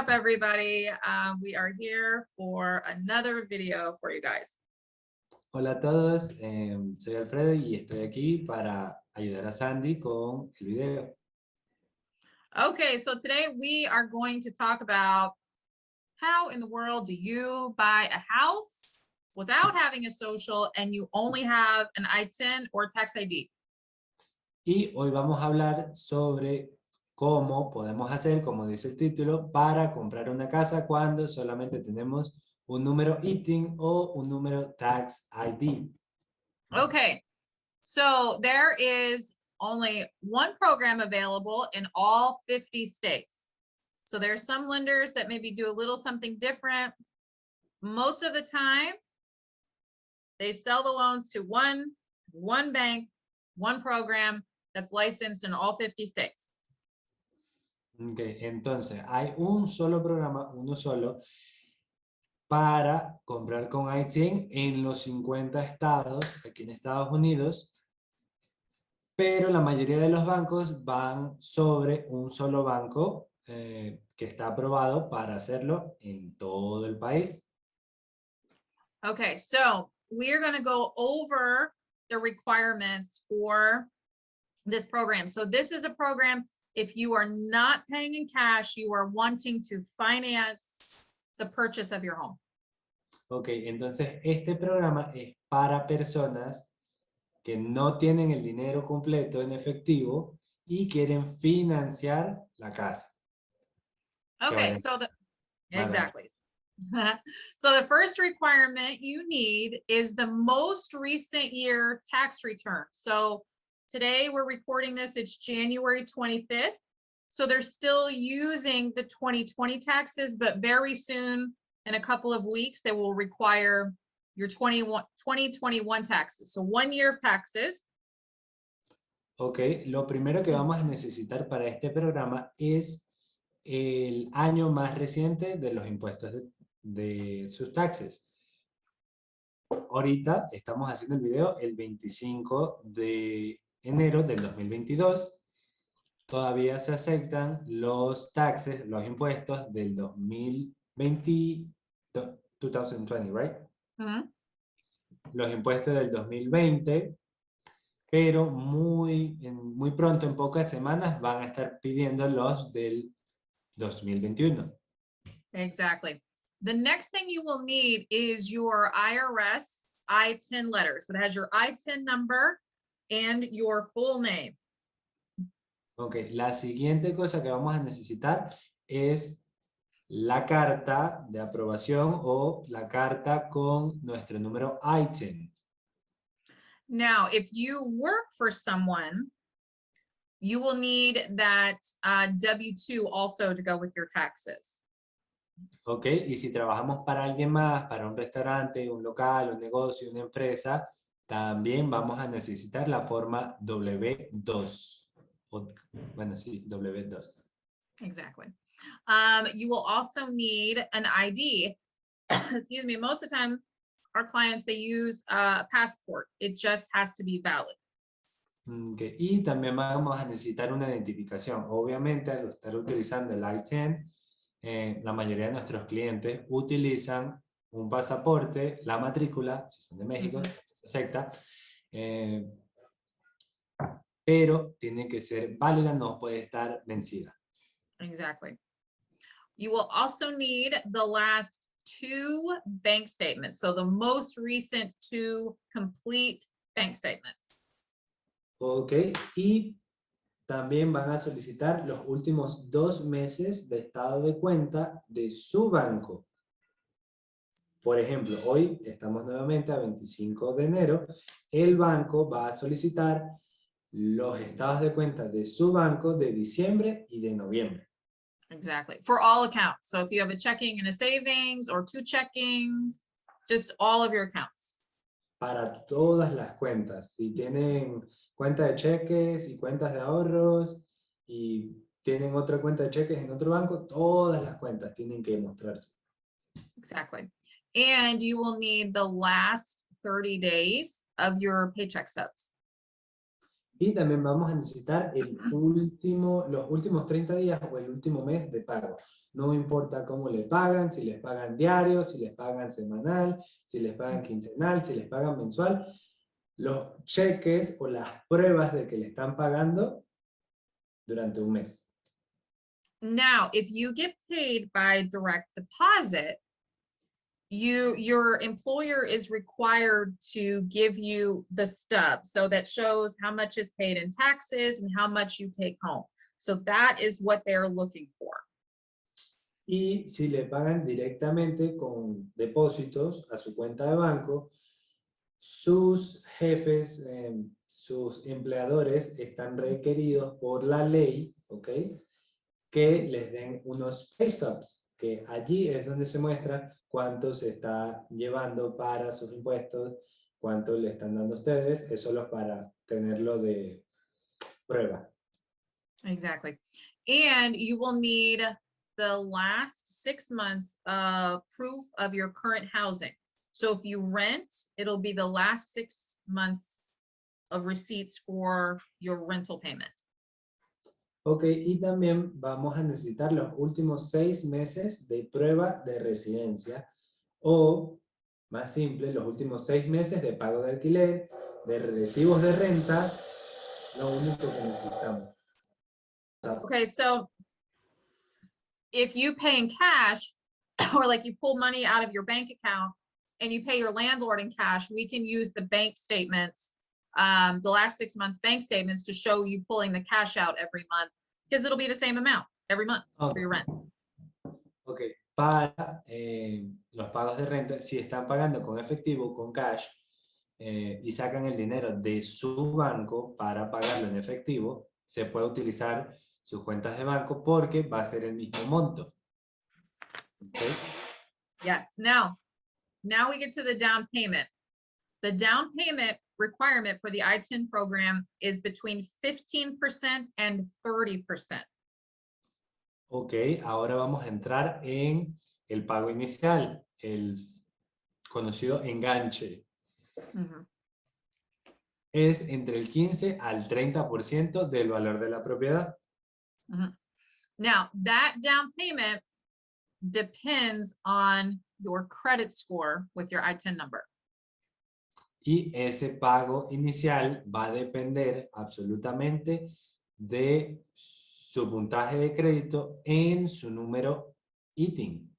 up, everybody? We are here for another video for you guys. Hola a todos, soy Alfredo y estoy aquí para ayudar a Sandy con el video. Okay, so today we are going to talk about how in the world do you buy a house without having a social and you only have an ITIN or tax ID. Y hoy vamos a hablar sobre cómo podemos hacer, como dice el título, para comprar una casa cuando solamente tenemos un número ITIN o un número tax ID. Okay, so there is only one program available in all 50 states. So there's some lenders that maybe do a little something different. Most of the time, they sell the loans to one bank, one program that's licensed in all 50 states. Okay, entonces hay un solo programa, uno solo, para comprar con ITIN en los 50 estados, aquí en Estados Unidos, pero la mayoría de los bancos van sobre un solo banco que está aprobado para hacerlo en todo el país. Okay, so we're going to go over the requirements for this program. So this is a program, if you are not paying in cash, you are wanting to finance the purchase of your home. Ok, entonces este programa es para personas que no tienen el dinero completo en efectivo y quieren financiar la casa. Okay, so exactly. So the first requirement you need is the most recent year tax return. So today we're recording this, it's January 25th. So they're still using the 2020 taxes, but very soon, in a couple of weeks, they will require your 2021 taxes. So 1 year of taxes. Ok, lo primero que vamos a necesitar para este programa es el año más reciente de los impuestos de sus taxes. Ahorita estamos haciendo el video el 25 de enero del 2022. Todavía se aceptan los taxes, los impuestos del 2020, 2020, right? Los impuestos del 2020, pero muy pronto, en pocas semanas, van a estar pidiendo los del 2021. Exactly. The next thing you will need is your IRS ITIN letter. So it has your ITIN number and your full name. Ok, la siguiente cosa que vamos a necesitar es la carta de aprobación o la carta con nuestro número ITIN. Now, if you work for someone, you will need that W-2 also to go with your taxes. Ok, y si trabajamos para alguien más, para un restaurante, un local, un negocio, una empresa, también vamos a necesitar la forma W2. Bueno, sí, W2. Exactly. You will also need an ID. Excuse me, most of the time, our clients, they use a passport. It just has to be valid. Okay. Y también vamos a necesitar una identificación. Obviamente, al estar utilizando el ITIN, la mayoría de nuestros clientes utilizan un pasaporte, la matrícula, si son de México, se acepta, pero tiene que ser válida, no puede estar vencida. Exactly. You will also need the last 2 bank statements. So the most recent 2 complete bank statements. Ok, y también van a solicitar los últimos 2 meses de estado de cuenta de su banco. Por ejemplo, hoy estamos nuevamente a 25 de enero. El banco va a solicitar los estados de cuenta de su banco de diciembre y de noviembre. Exactly. For all accounts. So if you have a checking and a savings or 2 checkings, just all of your accounts. Para todas las cuentas. Si tienen cuenta de cheques y cuentas de ahorros y tienen otra cuenta de cheques en otro banco, todas las cuentas tienen que mostrarse. Exactly. And you will need the last 30 days of your paycheck stubs. Y también vamos a necesitar los últimos 30 días o el último mes de pago. No importa cómo le pagan, si les pagan diario, si les pagan semanal, si les pagan quincenal, si les pagan mensual. Los cheques o las pruebas de que le están pagando durante un mes. Now, if you get paid by direct deposit, your employer is required to give you the stub. So that shows how much is paid in taxes and how much you take home. So that is what they're looking for. Y si le pagan directamente con depósitos a su cuenta de banco, sus jefes, sus empleadores están requeridos por la ley, ¿ok? Que les den unos pay stubs, que allí es donde se muestra cuánto se está llevando para sus impuestos, cuánto le están dando a ustedes, es solo para tenerlo de prueba. Exactly. And you will need the last 6 months of proof of your current housing. So if you rent, it'll be the last 6 months of receipts for your rental payment. Ok, y también vamos a necesitar los últimos 6 meses de prueba de residencia o, más simple, los últimos 6 meses de pago de alquiler, de recibos de renta, lo único que necesitamos. Okay, so if you pay in cash or like you pull money out of your bank account and you pay your landlord in cash, we can use the bank statements, the last 6 months bank statements to show you pulling the cash out every month because it'll be the same amount every month for your rent. Ok, para los pagos de renta, si están pagando con efectivo, con cash, y sacan el dinero de su banco para pagarlo en efectivo, se puede utilizar sus cuentas de banco porque va a ser el mismo monto. Okay. Yeah, now we get to the down payment. The down payment requirement for the ITIN program is between 15% and 30%. Ok, ahora vamos a entrar en el pago inicial, el conocido enganche. Mhm. Es entre el 15 al 30% del valor de la propiedad. Mhm. Now, that down payment depends on your credit score with your ITIN number. Y ese pago inicial va a depender absolutamente de su puntaje de crédito en su número ITIN.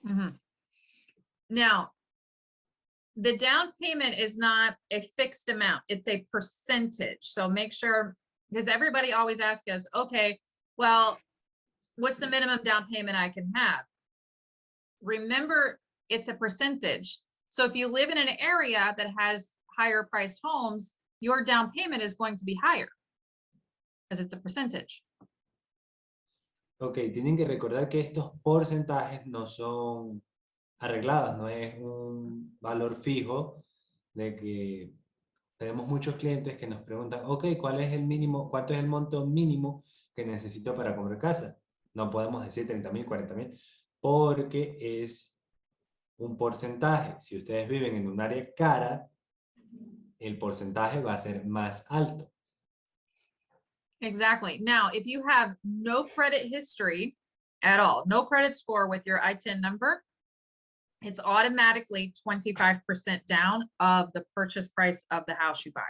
Mhm. Now, the down payment is not a fixed amount, it's a percentage. So make sure, because everybody always asks us, okay, well, what's the minimum down payment I can have? Remember, it's a percentage. So if you live in an area that has higher priced homes, your down payment is going to be higher because it's a percentage. Ok, tienen que recordar que estos porcentajes no son arreglados, no es un valor fijo de que tenemos muchos clientes que nos preguntan, ok, ¿cuál es el mínimo, cuánto es el monto mínimo que necesito para comprar casa? No podemos decir 30.000, 40.000, porque es un porcentaje. Si ustedes viven en un área cara, el porcentaje va a ser más alto. Exactly. Now, if you have no credit history at all, no credit score with your ITIN number, it's automatically 25% down of the purchase price of the house you buy.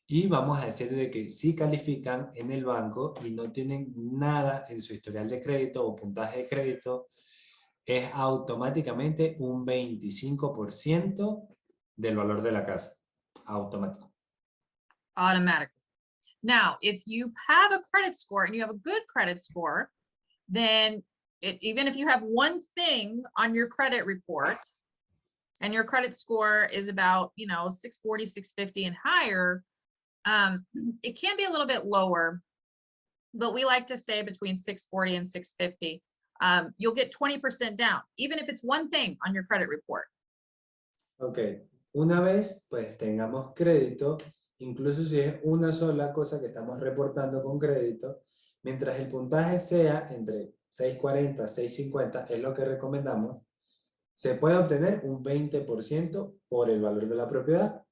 Y vamos a decir de que si califican en el banco y no tienen nada en su historial de crédito o puntaje de crédito, es automáticamente un 25% del valor de la casa. Automático. Automatically. Now, if you have a credit score and you have a good credit score, then even if you have one thing on your credit report and your credit score is about, 640, 650 and higher, it can be a little bit lower, but we like to say between 640 and 650. You'll get 20% down, even if it's one thing on your credit report. Ok, una vez pues tengamos crédito, incluso si es una sola cosa que estamos reportando con crédito, mientras el puntaje sea entre 640, 650, es lo que recomendamos, se puede obtener un 20% por el valor de la propiedad.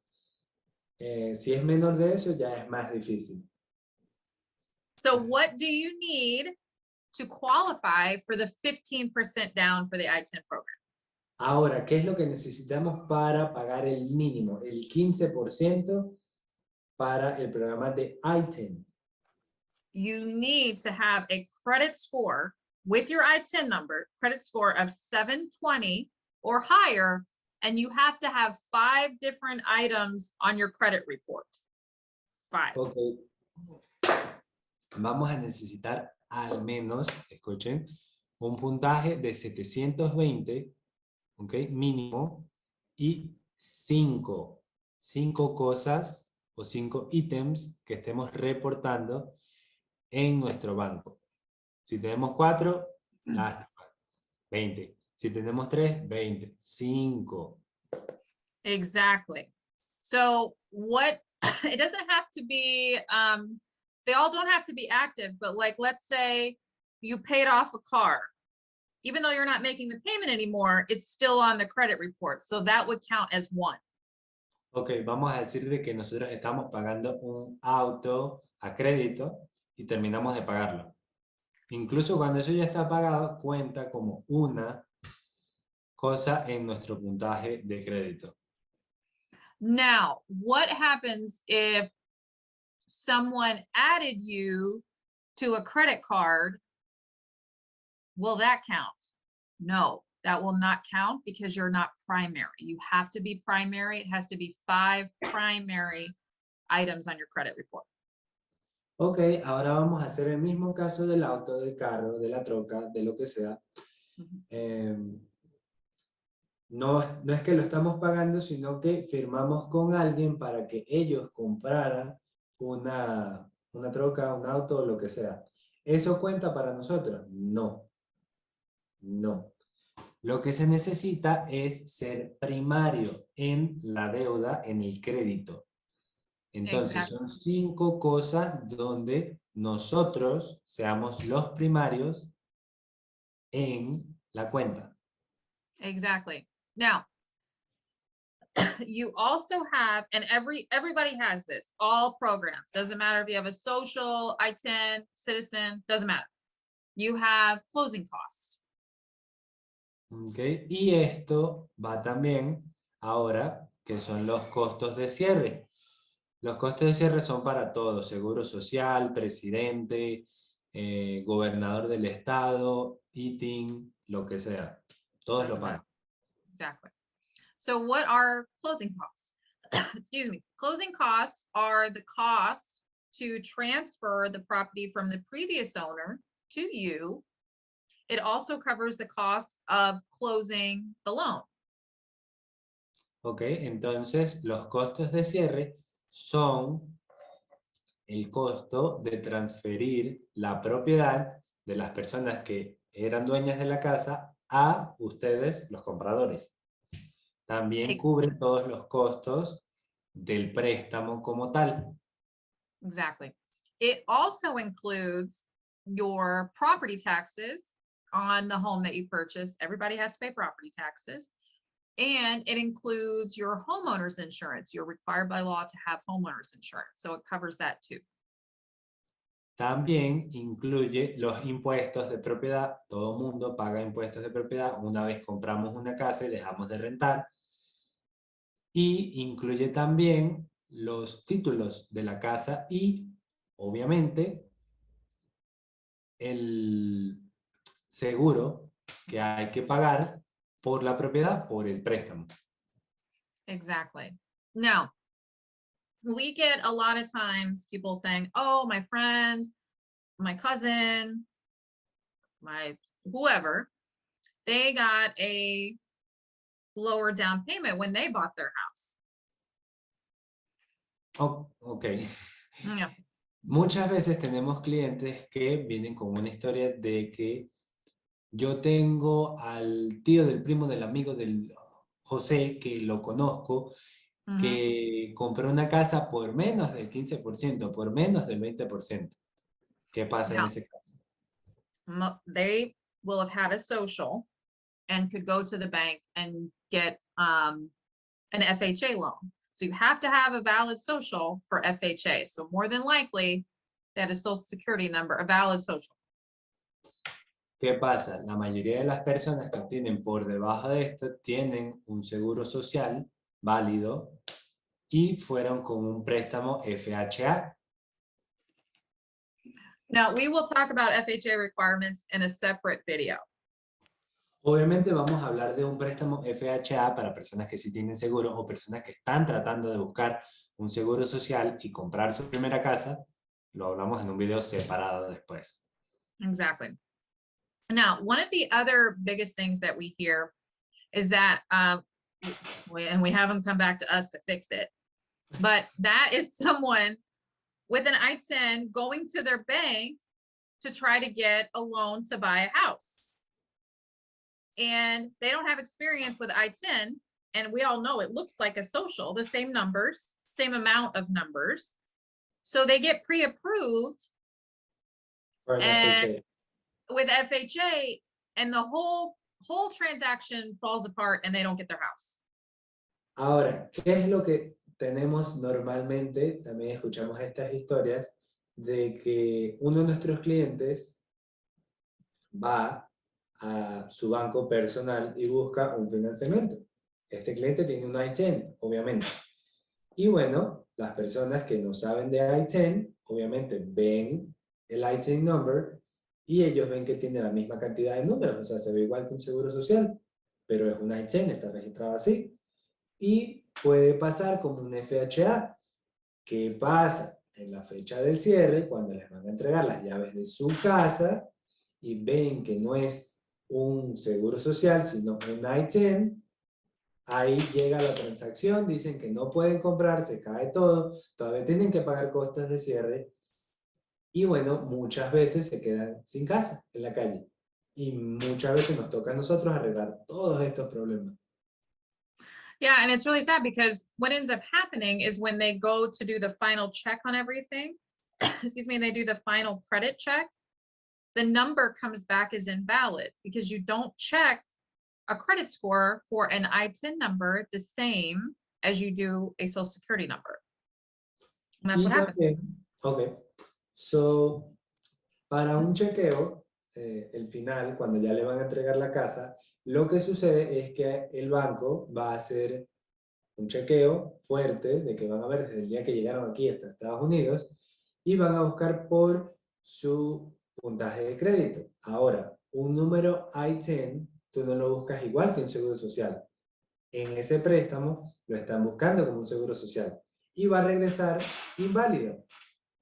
Si es menor de eso, ya es más difícil. So what do you need to qualify for the 15% down for the ITIN program? Ahora, ¿qué es lo que necesitamos para pagar el mínimo? El 15% para el programa de ITIN. You need to have a credit score with your ITIN number, credit score of 720 or higher, and you have to have 5 different items on your credit report. 5. Ok. Vamos a necesitar al menos, escuchen, un puntaje de 720, ok, mínimo, y 5 cosas o 5 ítems que estemos reportando en nuestro banco. Si tenemos 4, lástima, 20. Si tenemos 3, 20. 5. Exactly. So what, it doesn't have to be, they all don't have to be active, but like, let's say you paid off a car. Even though you're not making the payment anymore, it's still on the credit report. So that would count as 1. Ok, vamos a decir de que nosotros estamos pagando un auto a crédito y terminamos de pagarlo. Incluso cuando eso ya está pagado, cuenta como una cosa en nuestro puntaje de crédito. Now, what happens if someone added you to a credit card? Will that count? No, that will not count because you're not primary. You have to be primary. It has to be 5 primary items on your credit report. Ok, ahora vamos a hacer el mismo caso del auto, del carro, de la troca, de lo que sea. No es que lo estamos pagando, sino que firmamos con alguien para que ellos compraran una troca, un auto, lo que sea. ¿Eso cuenta para nosotros? No. No. Lo que se necesita es ser primario en la deuda, en el crédito. Entonces, Exactly. son 5 cosas donde nosotros seamos los primarios en la cuenta. Exactly. Now, you also have, and everybody has this, all programs, doesn't matter if you have a social, ITIN, citizen, doesn't matter. You have closing costs. ¿Okay? Y esto va también ahora, que son los costos de cierre. Los costos de cierre son para todo, seguro social, presidente, gobernador del estado, ITIN, lo que sea. Todos lo pagan. Exactly. So what are closing costs? Excuse me. Closing costs are the cost to transfer the property from the previous owner to you. It also covers the cost of closing the loan. Ok, entonces los costos de cierre son el costo de transferir la propiedad de las personas que eran dueñas de la casa a ustedes, los compradores. También cubre todos los costos del préstamo como tal. Exactly. It also includes your property taxes on the home that you purchase. Everybody has to pay property taxes. And it includes your homeowner's insurance. You're required by law to have homeowner's insurance. So it covers that too. También incluye los impuestos de propiedad. Todo mundo paga impuestos de propiedad una vez compramos una casa y dejamos de rentar. Y incluye también los títulos de la casa y, obviamente, el seguro que hay que pagar por la propiedad, por el préstamo. Exactly. Now, we get a lot of times people saying, oh, my friend, my cousin, my whoever, they got a lower down payment when they bought their house. Oh, ok. Yeah. Muchas veces tenemos clientes que vienen con una historia de que yo tengo al tío del primo del amigo del José, que lo conozco, que compró una casa por menos del 15%, por menos del 20%. ¿Qué pasa en ese caso? They will have had a social and could go to the bank and get an FHA loan. So you have to have a valid social for FHA. So more than likely, that is Social Security number, a valid social. ¿Qué pasa? La mayoría de las personas que obtienen por debajo de esto tienen un seguro social válido y fueron con un préstamo FHA. Now, we will talk about FHA requirements in a separate video. Obviamente vamos a hablar de un préstamo FHA para personas que sí tienen seguro o personas que están tratando de buscar un seguro social y comprar su primera casa. Lo hablamos en un video separado después. Exactly. Now, one of the other biggest things that we hear is that, and we have them come back to us to fix it, but that is someone with an ITIN going to their bank to try to get a loan to buy a house. And they don't have experience with ITIN, and we all know it looks like a social, the same numbers, same amount of numbers. So they get pre-approved For an and FHA. with FHA, and the whole transaction falls apart and they don't get their house. Ahora, ¿qué es lo que tenemos normalmente? También escuchamos estas historias de que uno de nuestros clientes va a su banco personal y busca un financiamiento. Este cliente tiene un ITIN, obviamente. Y bueno, las personas que no saben de ITIN, obviamente ven el ITIN number y ellos ven que tiene la misma cantidad de números, o sea, se ve igual que un seguro social, pero es un ITIN, está registrado así. Y puede pasar como un FHA. ¿Qué pasa? En la fecha del cierre, cuando les van a entregar las llaves de su casa y ven que no es un seguro social, sino un ITIN, ahí llega la transacción, dicen que no pueden comprar, se cae todo, todavía tienen que pagar costas de cierre y bueno, muchas veces se quedan sin casa, en la calle. Y muchas veces nos toca a nosotros arreglar todos estos problemas. Yeah, and it's really sad because what ends up happening is when they go to do the final check on everything, excuse me, they do the final credit check, the number comes back as invalid because you don't check a credit score for an ITIN number the same as you do a Social Security number. And that's Y what happened. también, ok, so, para un chequeo, el final, cuando ya le van a entregar la casa, lo que sucede es que el banco va a hacer un chequeo fuerte de que van a ver desde el día que llegaron aquí hasta Estados Unidos y van a buscar por su puntaje de crédito. Ahora, un número ITIN, tú no lo buscas igual que un seguro social. En ese préstamo lo están buscando como un seguro social y va a regresar inválido.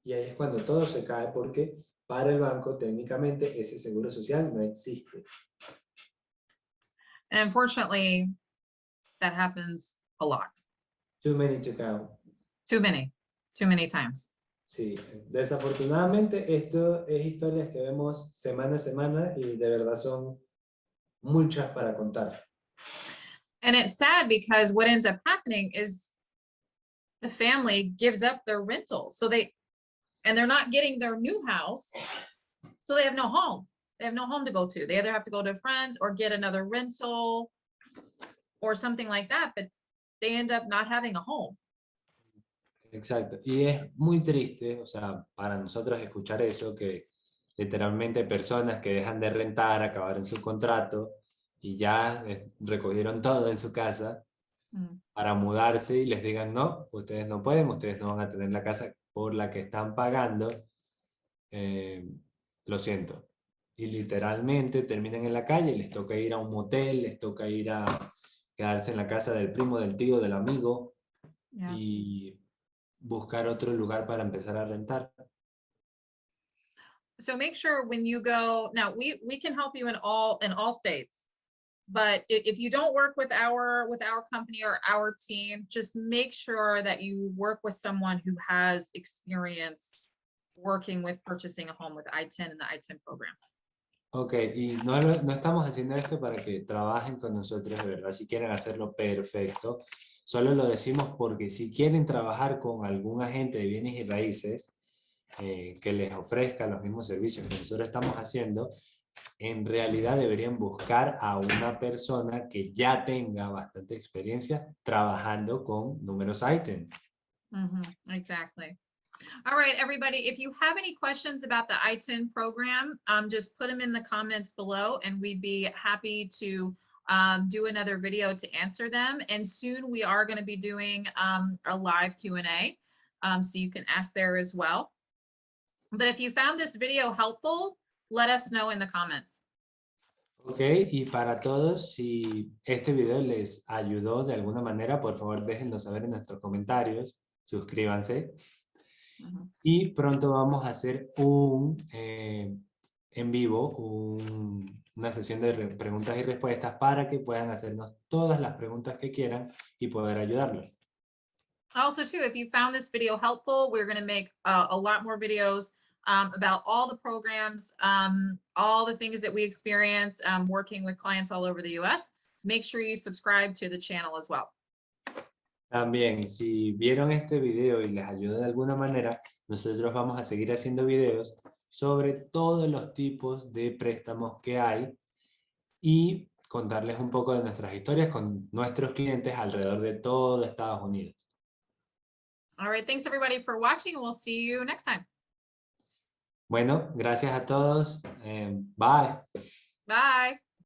Y ahí es cuando todo se cae porque para el banco técnicamente ese seguro social no existe. And unfortunately, that happens a lot. Too many to count. Too many times. Sí, desafortunadamente esto es historias que vemos semana a semana y de verdad son muchas para contar. And it's sad because what ends up happening is the family gives up their rental. So they're not getting their new house. So they have no home. They have no home to go to. They either have to go to friends or get another rental or something like that, but they end up not having a home. Exacto, y es muy triste, o sea, para nosotros escuchar eso, que literalmente personas que dejan de rentar, acabaron su contrato y ya recogieron todo en su casa para mudarse y les digan no, ustedes no pueden, ustedes no van a tener la casa por la que están pagando, lo siento. Y literalmente terminan en la calle, les toca ir a un motel, les toca ir a quedarse en la casa del primo, del tío, del amigo y buscar otro lugar para empezar a rentar. So make sure when you go, now we can help you in all states, but if you don't work with our company or our team, just make sure that you work with someone who has experience working with purchasing a home with ITIN and the ITIN program. Ok, y no estamos haciendo esto para que trabajen con nosotros, de verdad, si quieren hacerlo perfecto. Solo lo decimos porque si quieren trabajar con algún agente de bienes y raíces que les ofrezca los mismos servicios que nosotros estamos haciendo, en realidad deberían buscar a una persona que ya tenga bastante experiencia trabajando con números ITIN. Exactly. All right, everybody, if you have any questions about the ITIN program, just put them in the comments below and we'd be happy to do another video to answer them. And soon we are going to be doing a live Q&A, so you can ask there as well. But if you found this video helpful, let us know in the comments. Ok, y para todos, si este video les ayudó de alguna manera, por favor déjenlo saber en nuestros comentarios, suscríbanse. Y pronto vamos a hacer un en vivo, una sesión de preguntas y respuestas para que puedan hacernos todas las preguntas que quieran y poder ayudarlos. Also, too, if you found this video helpful, we're going to make a lot more videos about all the programs, all the things that we experience working with clients all over the US. Make sure you subscribe to the channel as well. También, si vieron este video y les ayuda de alguna manera, nosotros vamos a seguir haciendo videos sobre todos los tipos de préstamos que hay y contarles un poco de nuestras historias con nuestros clientes alrededor de todo Estados Unidos. All right, thanks everybody for watching, and we'll see you next time. Bueno, gracias a todos. Bye. Bye.